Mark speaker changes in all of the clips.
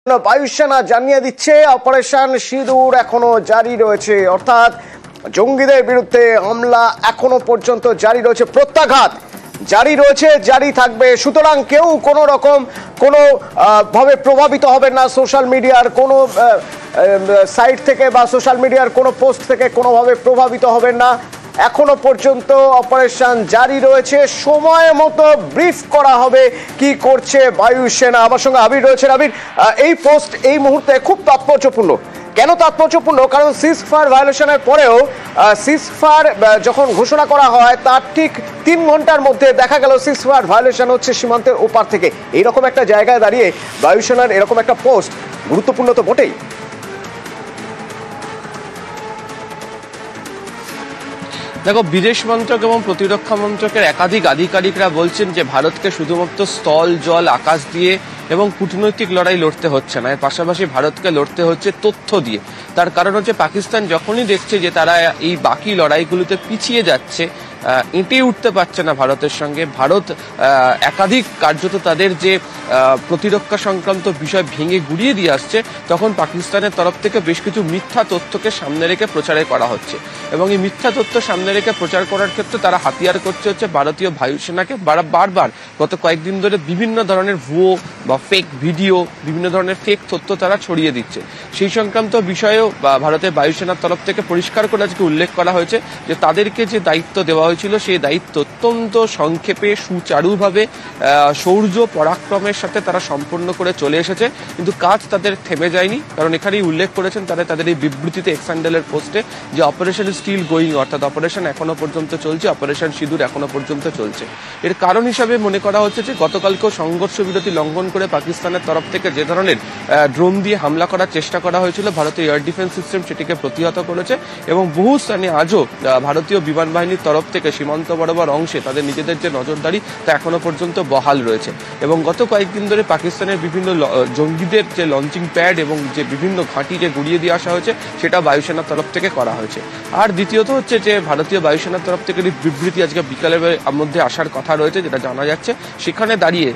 Speaker 1: বায়ুসেনা জানিয়ে দিচ্ছে অপারেশন সিঁদুর এখনো জারি রয়েছে, অর্থাৎ জঙ্গিদের বিরুদ্ধে হামলা এখনো পর্যন্ত জারি রয়েছে, প্রত্যাঘাত জারি রয়েছে, জারি থাকবে। সুতরাং কেউ কোনো রকম কোনো ভাবে প্রভাবিত হবে না, সোশ্যাল মিডিয়ার কোনো সাইট থেকে বা সোশ্যাল মিডিয়ার কোনো পোস্ট থেকে কোনোভাবে প্রভাবিত হবেন না। এখনো পর্যন্ত অপারেশন জারি রয়েছে, সময় মতো ব্রিফ করা হবে কি করছে বায়ুসেনা। আমার সঙ্গে আবির রয়েছেন। আবির, এই পোস্ট এই মুহূর্তে খুব তাৎপর্যপূর্ণ। কেন তাৎপর্যপূর্ণ? কারণ সিজফায়ার ভায়োলেশনের পরেও সিজফায়ার যখন ঘোষণা করা হয় তার ঠিক 3 ঘন্টার মধ্যে দেখা গেল সিজফায়ার ভায়োলেশন হচ্ছে সীমান্তের ওপার থেকে। এইরকম একটা জায়গায় দাঁড়িয়ে বায়ুসেনার এরকম একটা পোস্ট গুরুত্বপূর্ণ তো বটেই।
Speaker 2: দেখো, বিদেশ মন্ত্রক এবং প্রতিরক্ষা মন্ত্রকের একাধিক আধিকারিকরা বলছেন যে ভারতকে শুধুমাত্র স্থল, জল, আকাশ দিয়ে এবং কূটনৈতিক লড়াই লড়তে হচ্ছে না, এর পাশাপাশি ভারতকে লড়তে হচ্ছে তথ্য দিয়ে। তার কারণ হচ্ছে পাকিস্তান যখনই দেখছে যে তারা এই বাকি লড়াইগুলোতে পিছিয়ে যাচ্ছে, এঁটে উঠতে পারছে না ভারতের সঙ্গে, ভারত একাধিক কার্যত তাদের যে প্রতিরক্ষা সংক্রান্ত বিষয় ভেঙে গুড়িয়ে দিয়ে আসছে, তখন পাকিস্তানের তরফ থেকে বেশ কিছু মিথ্যা তথ্যকে সামনে রেখে প্রচারে করা হচ্ছে। এবং এই মিথ্যা তথ্য সামনে রেখে প্রচার করার ক্ষেত্রে তারা হাতিয়ার করছে হচ্ছে ভারতীয় বায়ুসেনাকে। বারবার গত কয়েকদিন ধরে বিভিন্ন ধরনের ভুয়ো বা ফেক ভিডিও, বিভিন্ন ধরনের ফেক তথ্য তারা ছড়িয়ে দিচ্ছে। সেই সংক্রান্ত বিষয়েও ভারতের বায়ুসেনার তরফ থেকে পরিষ্কার করে আজকে উল্লেখ করা হয়েছে যে তাদেরকে যে দায়িত্ব দেওয়া হয়েছিল সেই দায়িত্ব অত্যন্ত সংক্ষেপে, সুচারুভাবে, শৌর্য পরাক্রমের সাথে তারা সম্পূর্ণ করে চলে এসেছে। কিন্তু কাজ তাদের থেমে যায়নি, কারণ এখানেই উল্লেখ করেছেন তাদের এই বিবৃতিতে এক্স হ্যান্ডেলের পোস্টে যে অপারেশন স্টিল গোয়িং, অর্থাৎ অপারেশন এখনো পর্যন্ত চলছে, অপারেশন সিঁদুর এখনো পর্যন্ত চলছে। এর কারণ হিসাবে মনে করা হচ্ছে যে গতকালকেও সংঘর্ষ বিরতি লঙ্ঘন করে পাকিস্তানের তরফ থেকে যে ধরনের ড্রোন দিয়ে হামলা করার চেষ্টা করা হয়েছিল, ভারতীয় এয়ার ডিফেন্স সিস্টেম সেটিকে প্রতিহত করেছে। এবং বহু স্থানে আজও ভারতীয় বিমান বাহিনীর তরফ থেকে সীমান্ত বরাবর অংশে তাদের নিজেদের যে নজরদারি তা এখনো পর্যন্ত বহাল রয়েছে। এবং গত কয়েকদিন ধরে পাকিস্তানের বিভিন্ন জঙ্গিদের যে লঞ্চিং প্যাড এবং যে বিভিন্ন ঘাঁটি যে গুড়িয়ে দিয়ে আসা হয়েছে, সেটা বায়ুসেনার তরফ থেকে করা হয়েছে। আর দ্বিতীয়ত হচ্ছে যে ভারতীয় বায়ুসেনার তরফ থেকে বিবৃতি আজকে বিকালের মধ্যে আসার কথা রয়েছে, যেটা জানা যাচ্ছে সেখানে দাঁড়িয়ে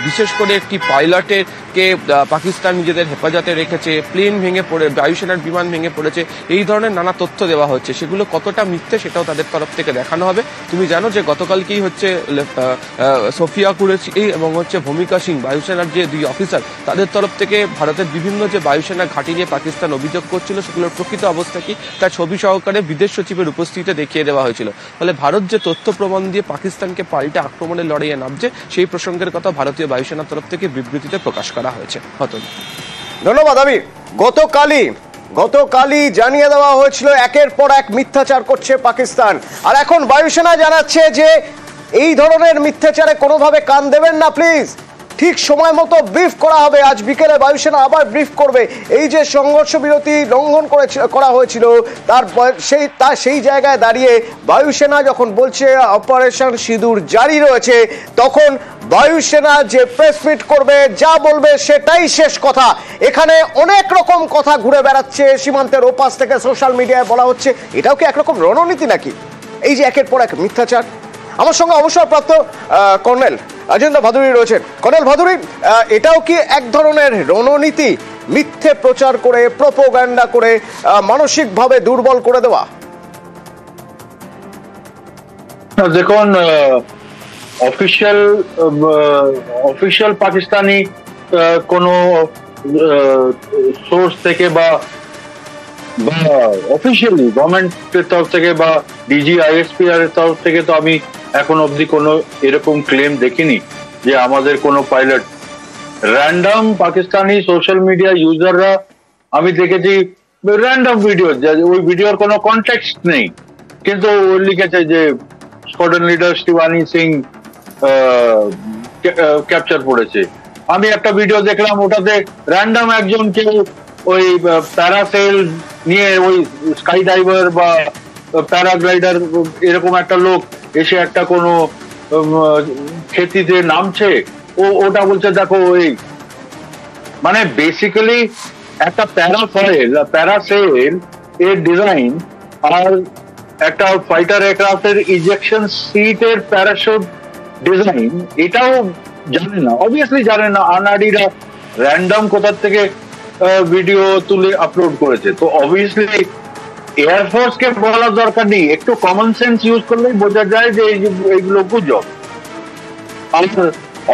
Speaker 2: বিশেষ করে একটি পাইলটের কে পাকিস্তান নিজেদের হেফাজতে রেখেছে, প্লেন ভেঙে পড়ে, বায়ুসেনার বিমান ভেঙে পড়েছে, এই ধরনের নানা তথ্য দেওয়া হচ্ছে। সেগুলো কতটা মিথ্যে সেটাও তাদের তরফ থেকে দেখানো হবে। তুমি জানো যে গতকালকেই হচ্ছে সোফিয়া কুরেশি এবং হচ্ছে ভূমিকা সিং, বায়ুসেনার যে 2 অফিসার, তাদের তরফ থেকে ভারতের বিভিন্ন যে বায়ুসেনা ঘাঁটি নিয়ে পাকিস্তান অভিযোগ করছিল সেগুলোর প্রকৃত অবস্থা কি তার ছবি সহকারে বিদেশ সচিবের উপস্থিতিতে দেখিয়ে দেওয়া হয়েছিল। ফলে ভারত যে তথ্য প্রমাণ দিয়ে পাকিস্তানকে পাল্টে আক্রমণের লড়াইয়ে নামছে, সেই প্রসঙ্গের কথা ভারতীয় বায়ুসেনার তরফ থেকে বিবৃতিতে প্রকাশ করা হয়েছে।
Speaker 1: ধন্যবাদ আবির। গতকালই জানিয়ে দেওয়া হয়েছিল একের পর এক মিথ্যাচার করছে পাকিস্তান, আর এখন বায়ুসেনা জানাচ্ছে যে এই ধরনের মিথ্যাচারে কোনোভাবে কান দেবেন না প্লিজ, ঠিক সময় মতো ব্রিফ করা হবে। আজ বিকেলে বায়ুসেনা আবার ব্রিফ করবে। এই যে সংঘর্ষ বিরতি লঙ্ঘন করা হয়েছিল সেই জায়গায় দাঁড়িয়ে বায়ুসেনা যখন বলছে অপারেশন সিঁদুর জারি রয়েছে, তখন বায়ুসেনা যে প্রেস মিট করবে, যা বলবে সেটাই শেষ কথা। এখানে অনেক রকম কথা ঘুরে বেড়াচ্ছে সীমান্তের ওপাশ থেকে, সোশ্যাল মিডিয়ায় বলা হচ্ছে এটাও কি একরকম রণনীতি নাকি, এই যে একের পর এক মিথ্যাচার। আমার সঙ্গে অবসরপ্রাপ্ত কর্নেল অজেন্দ্র ভাদুরী রয়েছেন। কর্নেল ভাদুরী, এটাও কি এক ধরনের রণনীতি, মিথ্যে প্রচার করে, প্রোপাগান্ডা করে মানসিকভাবে দুর্বল করে দেওয়া?
Speaker 3: দেখুন, অফিসিয়াল পাকিস্তানি কোনো সোর্স থেকে বা অফিসিয়ালি গভর্নমেন্টের তরফ থেকে বা DGISPR এর তরফ থেকে তো আমি এখন অবধি কোনো এরকম ক্লেম দেখিনি যে আমাদের কোনো pilot. Random Pakistani social media ইউজাররা আমি দেখেছি র্যান্ডম ভিডিও, ওই ভিডিওর কোনো কনটেক্সট নেই, কিন্তু লিখেছে যে squadron leader Shivani Singh capture করেছে। আমি একটা ভিডিও দেখলাম, ওটাতে র্যান্ডম একজন কেউ ওই প্যারাসেল নিয়ে, ওই স্কাই ডাইভার বা প্যারাগ্লাইডার এরকম একটা লোক এসে একটা কোনো ক্ষেতিতে নামছে, ওটা বলছে দেখো এই, মানে বেসিক্যালি একটা প্যারাসেল এর ডিজাইন আর একটা ফাইটার এয়ারক্রাফটের ইজেকশন সিটের প্যারাশুট ডিজাইন, এটাও জানে না, অবভিয়াসলি জানে না। আনাড়িরা র্যান্ডম কোথার থেকে ভিডিও তুলে আপলোড করেছে। তো অবভিয়াসলি এয়ারফোর্স কে বলার দরকার নেই, একটু কমন সেন্স ইউজ করলেই বোঝা যায় যে এইগুলো গুজব।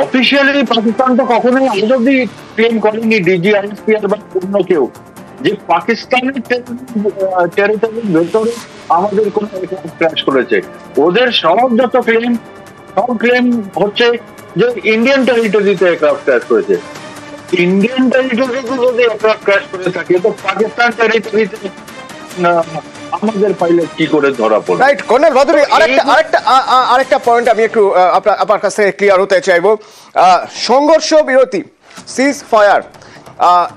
Speaker 3: অফিসিয়ালি পাকিস্তান তো কখনোই আজ অব্দি ক্লেম করেনি, ডিজিআইএসপিআর বা অন্য কেউ, যে পাকিস্তানের টেরিটরির ভেতরে আমাদের কোন ক্র্যাশ করেছে। ওদের সব যত ক্লেম, সব ক্লেম হচ্ছে যে ইন্ডিয়ান টেরিটরিতে এয়ারক্রাফট ক্র্যাশ করেছে। ইন্ডিয়ান টেরিটরিতে যদি এয়ারক্রাফট ক্র্যাশ করে থাকে তো পাকিস্তান টেরিটরিতে আমাদের পাইলট কি করে ধরা পড়ে?
Speaker 1: রাইট, কর্নেল ভাদুরী, আরেকটা পয়েন্ট আমি একটু আপনার কাছ থেকে ক্লিয়ার হতে চাইবো। সংঘর্ষ বিরতি, সিজ ফায়ার,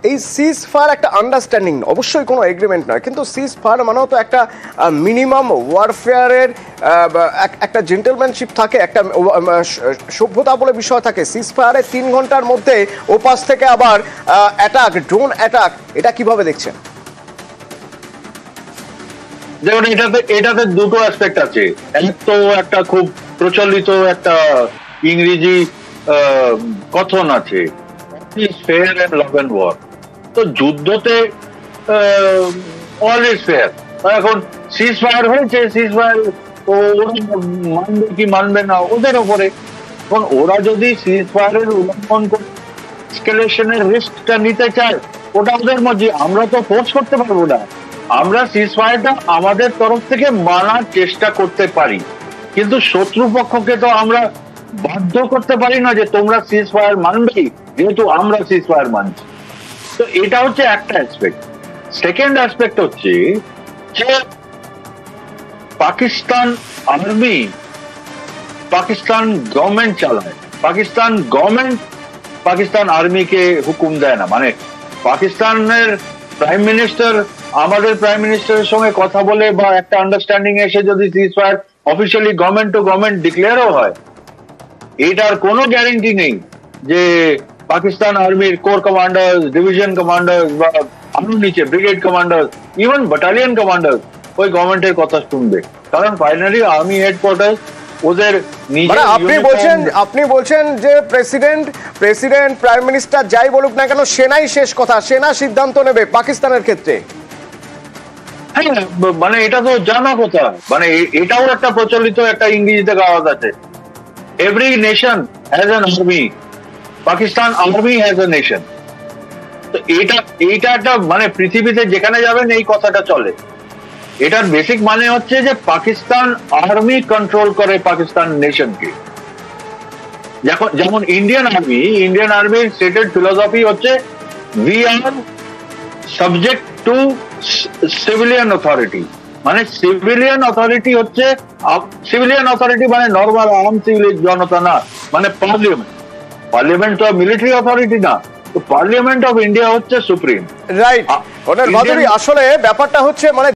Speaker 1: এই সিজ ফায়ার একটা আন্ডারস্ট্যান্ডিং, অবশ্যই কোনো এগ্রিমেন্ট নয়, কিন্তু সিজ ফায়ার মানেও তো একটা মিনিমাম ওয়ারফেয়ারের একটা জেন্টেলম্যানশিপ থাকে, একটা সভ্যতা বলে বিষয় থাকে। সিজ ফায়ারে 3 ঘন্টার মধ্যে ওপাশ থেকে আবার অ্যাটাক, ড্রোন অ্যাটাক, এটা কিভাবে দেখছেন?
Speaker 3: যেমন এটাতে দুটো অ্যাসপেক্ট আছে। এক তো একটা খুব প্রচলিত একটা ইংরেজি কথন আছে, fair and love and war. তো যুদ্ধতে অল ইজ ফেয়ার। এখন সিজ ফায়ার হয়েছে, সিজ ফায়ার ওরা মানবে কি মানবে না ওদের ওপরে। এখন ওরা যদি সিজ ফায়ারের উল্লঙ্ঘন করে এসকেলেশনের রিস্কটা নিতে চায়, ওটা ওদের মর্জি, আমরা তো ফোর্স করতে পারবো না। আমরা সিজ ফায়ারটা আমাদের তরফ থেকে মানার চেষ্টা করতে পারি, কিন্তু শত্রুপক্ষকে তো আমরা বাধ্য করতে পারি না যে তোমরা সিজ ফায়ার মানবেই, যেহেতু আমরা সিজ ফায়ার মানছি। তো এটা হচ্ছে একটা অ্যাসপেক্ট। সেকেন্ড অ্যাসপেক্ট হচ্ছে যে পাকিস্তান আর্মি পাকিস্তান গভর্নমেন্ট চালায়, পাকিস্তান গভর্নমেন্ট পাকিস্তান আর্মিকে হুকুম দেয় না। মানে পাকিস্তানের প্রাইম মিনিস্টার আমাদের প্রাইম মিনিস্টারের সঙ্গে কথা বলে বা একটা আন্ডারস্ট্যান্ডিং এসে যদি cease fire officially government to government ডিক্লেয়ারও হয়, এটার কোনো গ্যারেন্টি নেই যে পাকিস্তান আর্মির কোর কমান্ডার, ডিভিশন কমান্ডার বা আরো নিচে brigade commander, even battalion commander ওই গভর্নমেন্টের কথা শুনবে। কারণ ফাইনালি আর্মি হেডকোয়ার্টার ওদের
Speaker 1: আপনি বলছেন যে প্রেসিডেন্ট প্রাইম মিনিস্টার যাই বলুক না কেন, সেনাই শেষ কথা, সেনা সিদ্ধান্ত নেবে পাকিস্তানের ক্ষেত্রে।
Speaker 3: হ্যাঁ, মানে এটা তো জানা কথা। মানে এটাও একটা প্রচলিত একটা ইংরেজিতে কাগজ আছে, every nation has an army, Pakistan army has a nation. তো এইটা একটা মানে পৃথিবীতে যেখানে যাবেন এই কথাটা চলে। এটার বেসিক মানে হচ্ছে যে পাকিস্তান আর্মি কন্ট্রোল করে পাকিস্তান নেশনকে। যেমন ইন্ডিয়ান আর্মির স্টেটেড ফিলোসফি হচ্ছে we are subject to civilian authority. মানে সিভিলিয়ান অথরিটি হচ্ছে, সিভিলিয়ান অথরিটি মানে নর্মাল আর্ম সিভিল জনতা না, মানে পার্লিয়ামেন্ট তো মিলিটারি অথরিটি না। তো পার্লিয়ামেন্ট অফ ইন্ডিয়া হচ্ছে সুপ্রিম।
Speaker 1: রাইট, আসলে ব্যাপারটা হচ্ছে মানে